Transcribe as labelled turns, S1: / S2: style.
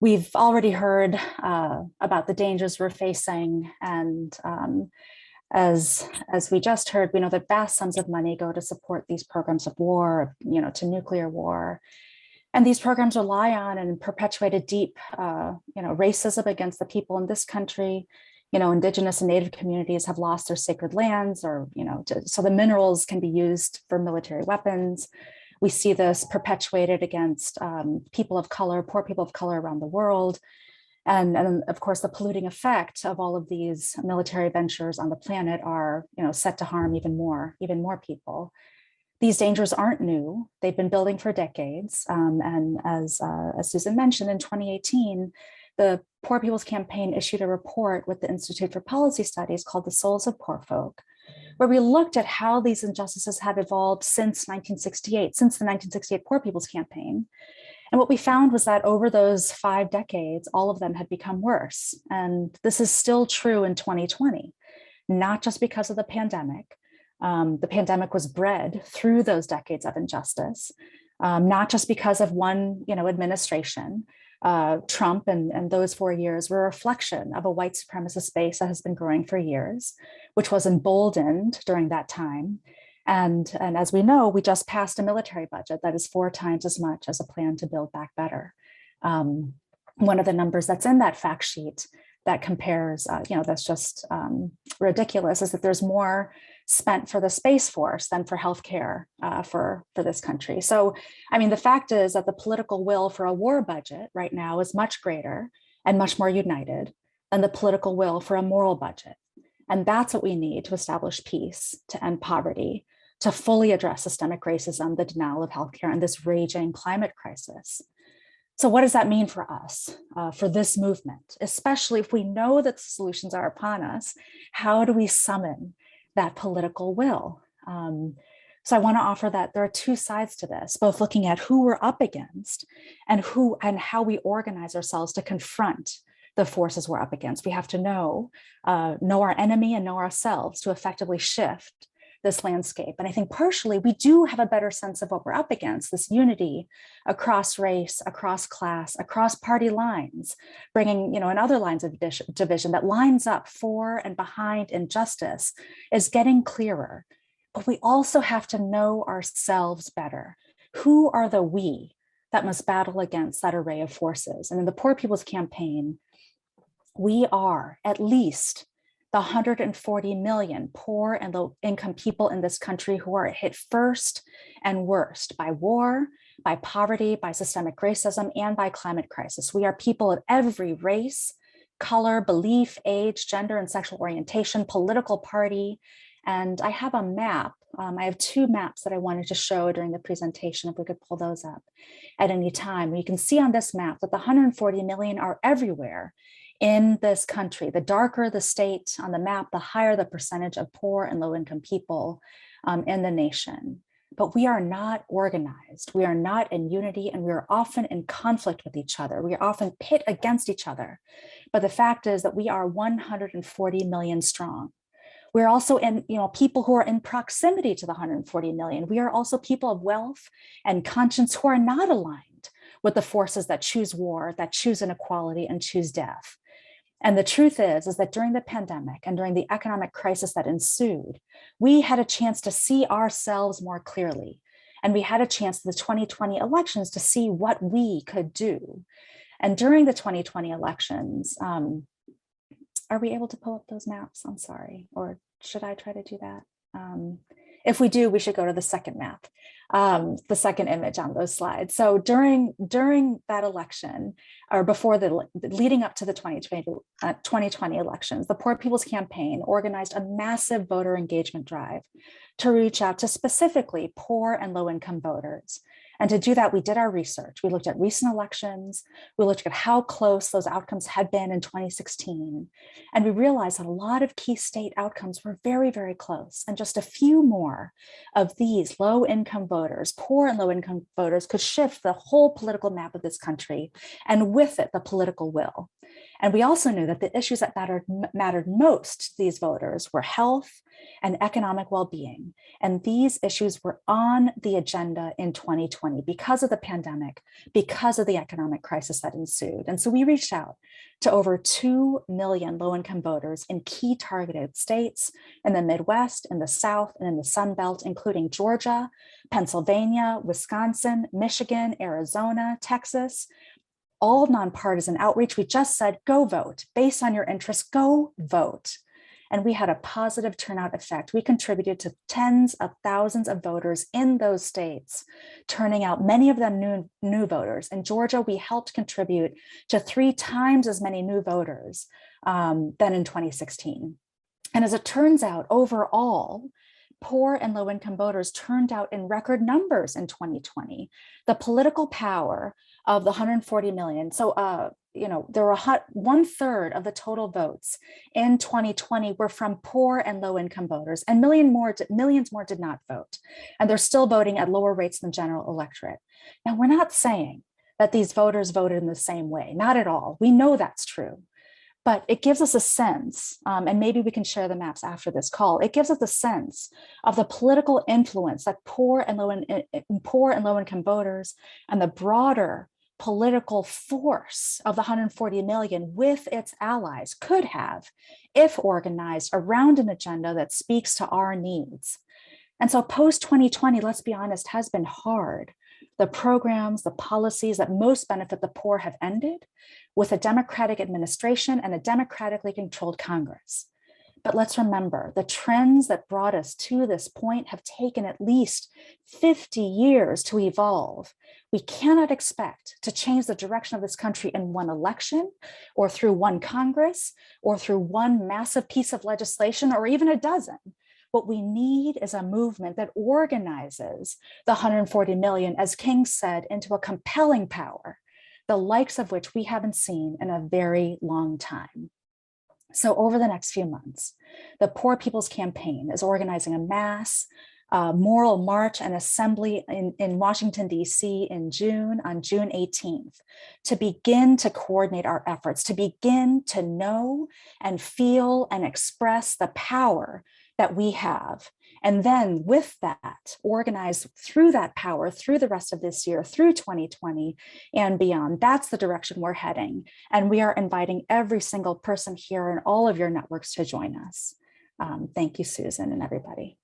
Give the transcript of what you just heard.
S1: We've already heard about the dangers we're facing, and as we just heard, we know that vast sums of money go to support these programs of war, to nuclear war. And these programs rely on and perpetuate a deep, racism against the people in this country. Indigenous and Native communities have lost their sacred lands, or, so the minerals can be used for military weapons. We see this perpetuated against people of color, poor people of color around the world. And of course, the polluting effect of all of these military ventures on the planet are, set to harm even more people. These dangers aren't new. They've been building for decades. And as Susan mentioned, in 2018, the Poor People's Campaign issued a report with the Institute for Policy Studies called The Souls of Poor Folk, where we looked at how these injustices have evolved since 1968, since the 1968 Poor People's Campaign. And what we found was that over those 5 decades, all of them had become worse. And this is still true in 2020, not just because of the pandemic. The pandemic was bred through those decades of injustice, not just because of one, administration. Trump and those 4 years were a reflection of a white supremacist base that has been growing for years, which was emboldened during that time. And as we know, we just passed a military budget that is 4 times as much as a plan to build back better. One of the numbers that's in that fact sheet that compares, that's just ridiculous, is that there's more spent for the Space Force than for healthcare for this country. So, the fact is that the political will for a war budget right now is much greater and much more united than the political will for a moral budget. And that's what we need to establish peace, to end poverty, to fully address systemic racism, the denial of healthcare, and this raging climate crisis. So what does that mean for us, for this movement, especially if we know that the solutions are upon us? How do we summon that political will? So I want to offer that there are 2 sides to this, both looking at who we're up against and how we organize ourselves to confront the forces we're up against. We have to know our enemy and know ourselves to effectively shift this landscape. And I think partially we do have a better sense of what we're up against, this unity across race, across class, across party lines, bringing, and other lines of division that lines up for and behind injustice is getting clearer. But we also have to know ourselves better. Who are the we that must battle against that array of forces? And in the Poor People's Campaign, we are at least the 140 million poor and low-income people in this country who are hit first and worst by war, by poverty, by systemic racism, and by climate crisis. We are people of every race, color, belief, age, gender, and sexual orientation, political party. And I have a map. I have 2 maps that I wanted to show during the presentation, if we could pull those up at any time. You can see on this map that the 140 million are everywhere in this country. The darker the state on the map, the higher the percentage of poor and low-income people in the nation. But we are not organized. We are not in unity, and we are often in conflict with each other. We are often pit against each other. But the fact is that we are 140 million strong. We're also in, people who are in proximity to the 140 million. We are also people of wealth and conscience who are not aligned with the forces that choose war, that choose inequality, and choose death. And the truth is that during the pandemic and during the economic crisis that ensued, we had a chance to see ourselves more clearly. And we had a chance in the 2020 elections to see what we could do. And during the 2020 elections, are we able to pull up those maps? I'm sorry, or should I try to do that? If we do, we should go to the second map, the second image on those slides. So during that election, or before leading up to the 2020 elections, the Poor People's Campaign organized a massive voter engagement drive to reach out to specifically poor and low-income voters. And to do that, we did our research. We looked at recent elections. We looked at how close those outcomes had been in 2016. And we realized that a lot of key state outcomes were very, very close. And just a few more of these low-income voters, poor and low-income voters, could shift the whole political map of this country, and with it, the political will. And we also knew that the issues that mattered most to these voters were health and economic well-being. And these issues were on the agenda in 2020 because of the pandemic, because of the economic crisis that ensued. And so we reached out to over 2 million low-income voters in key targeted states in the Midwest, in the South, and in the Sun Belt, including Georgia, Pennsylvania, Wisconsin, Michigan, Arizona, Texas, all nonpartisan outreach. We just said, go vote. Based on your interests, go vote. And we had a positive turnout effect. We contributed to tens of thousands of voters in those states, turning out many of them new voters. In Georgia, we helped contribute to 3 times as many new voters than in 2016. And as it turns out, overall, poor and low-income voters turned out in record numbers in 2020. The political power of the 140 million. So, there were 1/3 of the total votes in 2020 were from poor and low-income voters, and millions more did not vote. And they're still voting at lower rates than the general electorate. Now, we're not saying that these voters voted in the same way, not at all. We know that's true. But it gives us a sense, and maybe we can share the maps after this call, it gives us a sense of the political influence that poor and low-income voters and the broader political force of the 140 million with its allies could have if organized around an agenda that speaks to our needs. And so post-2020, let's be honest, has been hard. The programs, the policies that most benefit the poor have ended with a Democratic administration and a democratically controlled Congress. But let's remember, the trends that brought us to this point have taken at least 50 years to evolve. We cannot expect to change the direction of this country in one election, or through one Congress, or through one massive piece of legislation, or even a dozen. What we need is a movement that organizes the 140 million, as King said, into a compelling power, the likes of which we haven't seen in a very long time. So over the next few months, the Poor People's Campaign is organizing a mass moral march and assembly in Washington, D.C. on June 18th, to begin to coordinate our efforts, to begin to know and feel and express the power that we have. And then with that, organize through that power, through the rest of this year, through 2020 and beyond. That's the direction we're heading. And we are inviting every single person here in all of your networks to join us. Thank you, Susan, and everybody.